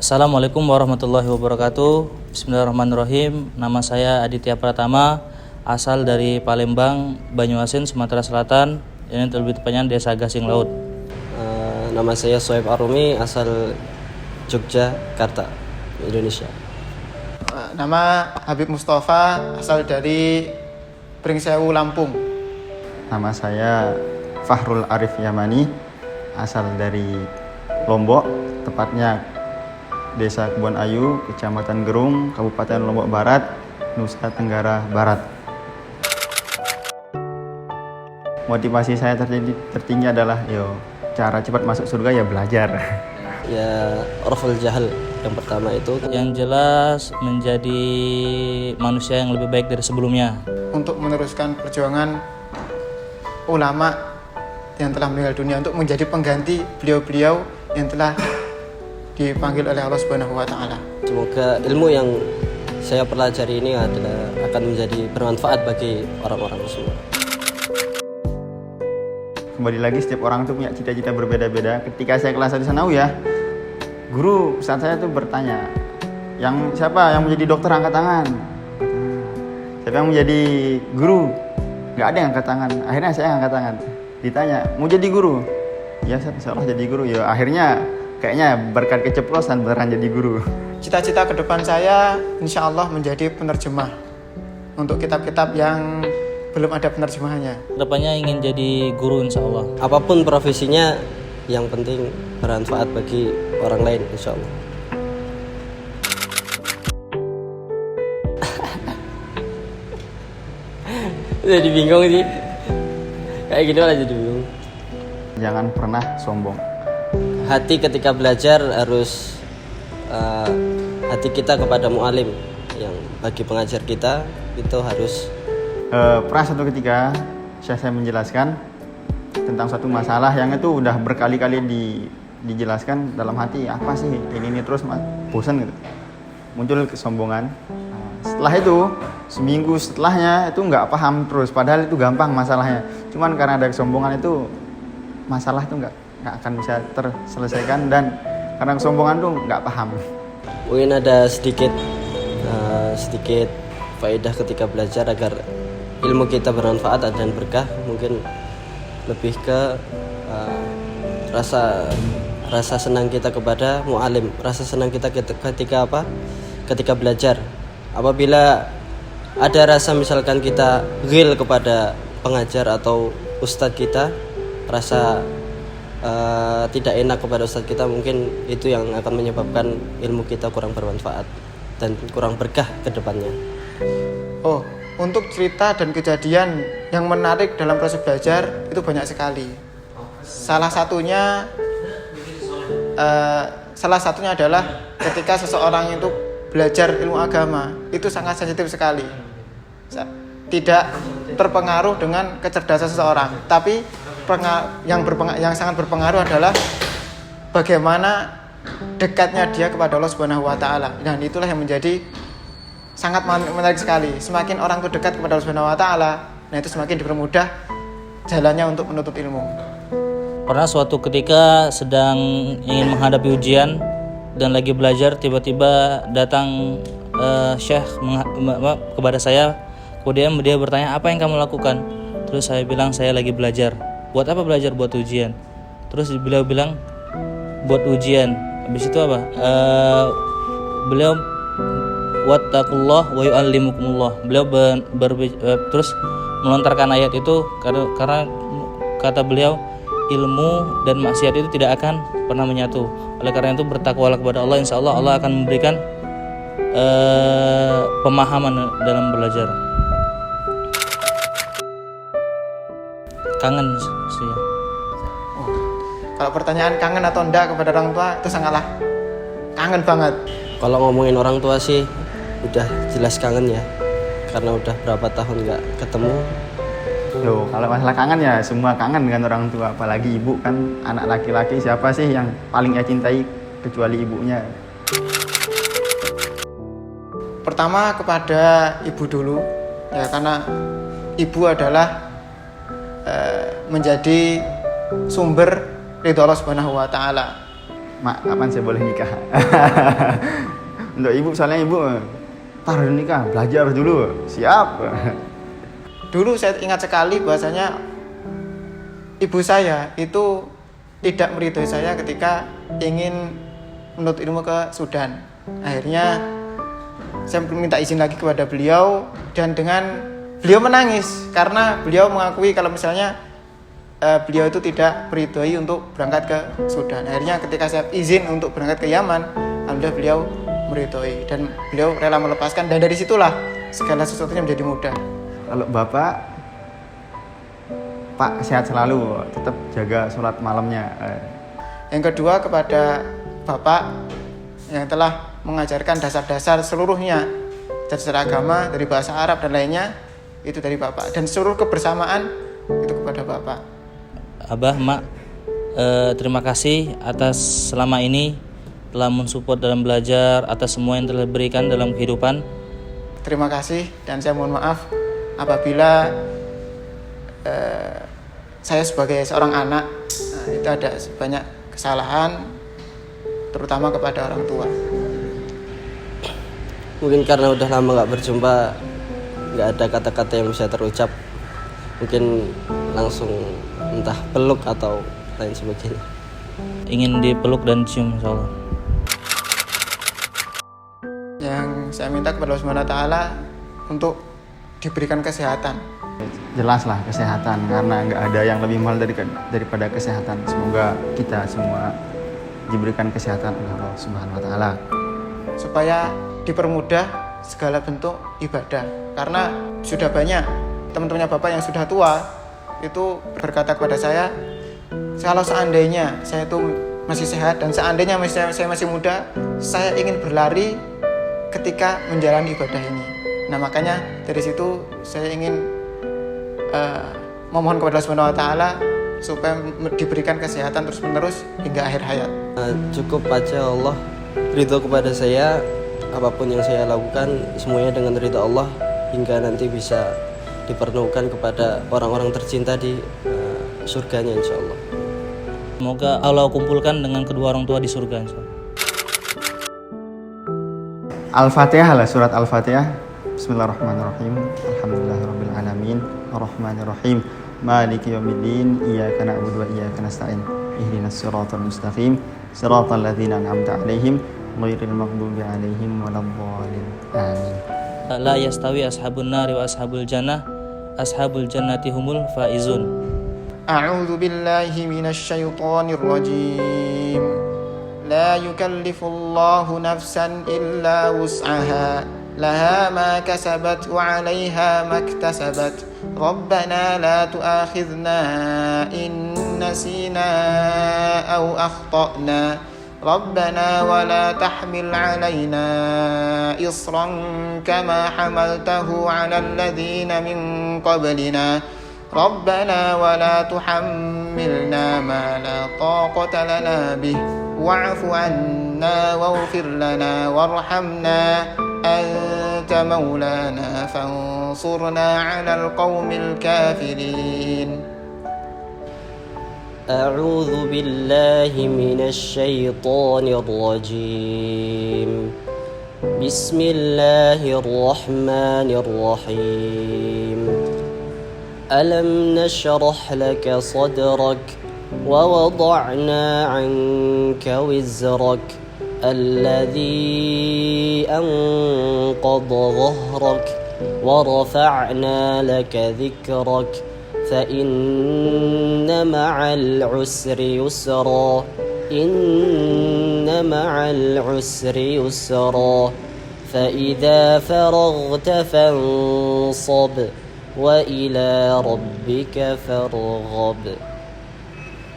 Assalamualaikum warahmatullahi wabarakatuh. Bismillahirrahmanirrahim. Nama saya Aditya Pratama, asal dari Palembang, Banyuasin, Sumatera Selatan. Ini lebih tepatnya Desa Gasing Laut. Nama saya Soeb Arumi, asal Yogyakarta, Indonesia. Nama Habib Mustafa, asal dari Pringsewu, Lampung. Nama saya Fahrul Arif Yamani, asal dari Lombok, tepatnya Desa Kebon Ayu, Kecamatan Gerung, Kabupaten Lombok Barat, Nusa Tenggara Barat. Motivasi saya tertinggi adalah cara cepat masuk surga ya belajar. Ya, Raful Jahal yang pertama itu. Yang jelas menjadi manusia yang lebih baik dari sebelumnya. Untuk meneruskan perjuangan ulama yang telah meninggal dunia, untuk menjadi pengganti beliau-beliau yang telah dipanggil oleh Allah Subhanahu wa Ta'ala. Semoga ilmu yang saya pelajari ini akan menjadi bermanfaat bagi orang-orang semua. Kembali lagi, setiap orang tuh punya cita-cita berbeda-beda. Ketika saya kelas 1 Sanawiyah, guru saat saya tuh bertanya, siapa yang menjadi dokter angkat tangan? Siapa yang menjadi guru? Nggak ada yang angkat tangan. Akhirnya saya angkat tangan. Ditanya, mau jadi guru? Ya, insya Allah jadi guru. Ya, akhirnya kayaknya berkat keceplosan beneran jadi guru. Cita-cita ke depan saya insya Allah menjadi penerjemah untuk kitab-kitab yang belum ada penerjemahannya. Kedepannya ingin jadi guru insya Allah. Apapun profesinya, yang penting bermanfaat bagi orang lain, insya Allah. Jadi bingung sih. Kayak gini malah jadi bingung. Jangan pernah sombong. Hati ketika belajar harus hati kita kepada mu'alim yang bagi pengajar kita itu harus. Pernah suatu ketika saya menjelaskan tentang suatu masalah yang itu udah berkali-kali dijelaskan dalam hati, apa sih ini terus bosan gitu, muncul kesombongan. Setelah itu seminggu setelahnya itu nggak paham terus, padahal itu gampang masalahnya, cuman karena ada kesombongan itu masalah itu nggak akan bisa terselesaikan, dan karena kesombongan tuh nggak paham. Mungkin ada sedikit faedah ketika belajar agar ilmu kita bermanfaat dan berkah. Mungkin lebih ke rasa senang kita kepada mu'alim, rasa senang kita ketika belajar. Apabila ada rasa misalkan kita ghil kepada pengajar atau ustadz kita, rasa tidak enak kepada ustadz kita, mungkin itu yang akan menyebabkan ilmu kita kurang bermanfaat dan kurang berkah ke depannya. Untuk cerita dan kejadian yang menarik dalam proses belajar itu banyak sekali. Salah satunya adalah ketika seseorang itu belajar ilmu agama, itu sangat sensitif sekali. Tidak terpengaruh dengan kecerdasan seseorang, tapi yang sangat berpengaruh adalah bagaimana dekatnya dia kepada Allah Subhanahu wa Ta'ala. Dan itulah yang menjadi sangat menarik sekali. Semakin orang itu dekat kepada Allah Subhanahu wa Ta'ala, nah itu semakin dipermudah jalannya untuk menuntut ilmu. Pernah suatu ketika sedang ingin menghadapi ujian dan lagi belajar, tiba-tiba datang Syekh kepada saya. Kemudian dia bertanya, apa yang kamu lakukan? Terus saya bilang, saya lagi belajar. Buat apa belajar? Buat ujian. Terus beliau bilang, buat ujian. Habis itu apa? Beliau wattaqullah wa yu'allimukumullah. Beliau terus melontarkan ayat itu karena kata beliau, ilmu dan maksiat itu tidak akan pernah menyatu. Oleh karena itu bertakwalah kepada Allah, insya Allah Allah akan memberikan pemahaman dalam belajar. Kangen sih. Kalau pertanyaan kangen atau enggak kepada orang tua, itu sangatlah kangen banget. Kalau ngomongin orang tua sih udah jelas kangen ya, karena udah berapa tahun nggak ketemu. Kalau masalah kangen ya semua kangen dengan orang tua, apalagi ibu kan, anak laki-laki siapa sih yang paling ia cintai kecuali ibunya. Pertama kepada ibu dulu, ya, karena ibu adalah menjadi sumber ridho Allah Subhanahu wa Ta'ala. Mak, kapan saya boleh nikah? Untuk ibu, soalnya ibu, tar nikah, belajar dulu, siap. Dulu saya ingat sekali bahwasanya ibu saya itu tidak meridhoi saya ketika ingin menuntut ilmu ke Sudan. Akhirnya saya minta izin lagi kepada beliau, dan dengan beliau menangis karena beliau mengakui kalau misalnya beliau itu tidak meridhoi untuk berangkat ke Sudan. Akhirnya ketika saya izin untuk berangkat ke Yaman, alhamdulillah beliau meridhoi dan beliau rela melepaskan, dan dari situlah segala sesuatunya menjadi mudah. Kalau bapak, Pak sehat selalu, tetap jaga sholat malamnya. Yang kedua, kepada Bapak yang telah mengajarkan dasar-dasar seluruhnya, dasar agama dari bahasa Arab dan lainnya, itu dari Bapak, dan seluruh kebersamaan itu kepada Bapak. Abah, Mak, terima kasih atas selama ini telah mensupport dalam belajar, atas semua yang telah diberikan dalam kehidupan. Terima kasih, dan saya mohon maaf apabila saya sebagai seorang anak itu ada banyak kesalahan, terutama kepada orang tua. Mungkin karena udah lama nggak berjumpa, nggak ada kata-kata yang bisa terucap. Mungkin langsung entah peluk atau lain sebagainya. Ingin dipeluk dan cium, insyaallah. Yang saya minta kepada Allah Subhanahu wa taala untuk diberikan kesehatan. Jelaslah kesehatan, karena nggak ada yang lebih mahal daripada kesehatan. Semoga kita semua diberikan kesehatan oleh Allah Subhanahu wa taala, Supaya dipermudah segala bentuk ibadah. Karena sudah banyak teman-temannya Bapak yang sudah tua itu berkata kepada saya, kalau seandainya saya itu masih sehat dan seandainya saya masih muda, saya ingin berlari ketika menjalani ibadah ini. Nah, makanya dari situ saya ingin memohon kepada Allah Subhanahu wa taala supaya diberikan kesehatan terus-menerus hingga akhir hayat. Cukup aja Allah ridho kepada saya, apapun yang saya lakukan semuanya dengan ridho Allah, hingga nanti bisa dipertemukan kepada orang-orang tercinta di surganya insyaallah. Semoga Allah kumpulkan dengan kedua orang tua di surga, insyaallah. Al-Fatihah lah, surat Al-Fatihah. Bismillahirrahmanirrahim. Alhamdulillahirabbil alamin, arrahmanirrahim, maliki yaumiddin, iyyaka na'budu wa iyyaka nasta'in. Ihdinas siratal mustaqim, siratal ladzina an'amta 'alaihim, ghairil maghdubi 'alaihim waladdallin. Amin. La yastawi ashabun nari wa ashabul jannah, ashabul jannati humul faizun. A'udzu billahi minasy syaithanir rajim. La yukallifullahu nafsan illa wus'aha. لها ما كسبت وعليها ما اكتسبت ربنا لا تؤاخذنا إن نسينا أو أخطأنا ربنا ولا تحمل علينا إصرا كما حملته على الذين من قبلنا ربنا ولا تحملنا ما لا طاقة لنا به واعف عنا واغفر لنا وارحمنا أنت مولانا فانصرنا على القوم الكافرين. أعوذ بالله من الشيطان الرجيم. بسم الله الرحمن الرحيم. ألم نشرح لك صدرك ووضعنا عنك وزرك الذي أنقض ظهرك ورفعنا لك ذكرك فإن مع العسر يسرا إن مع العسر يسرا فإذا فرغت فانصب وإلى ربك فارغب.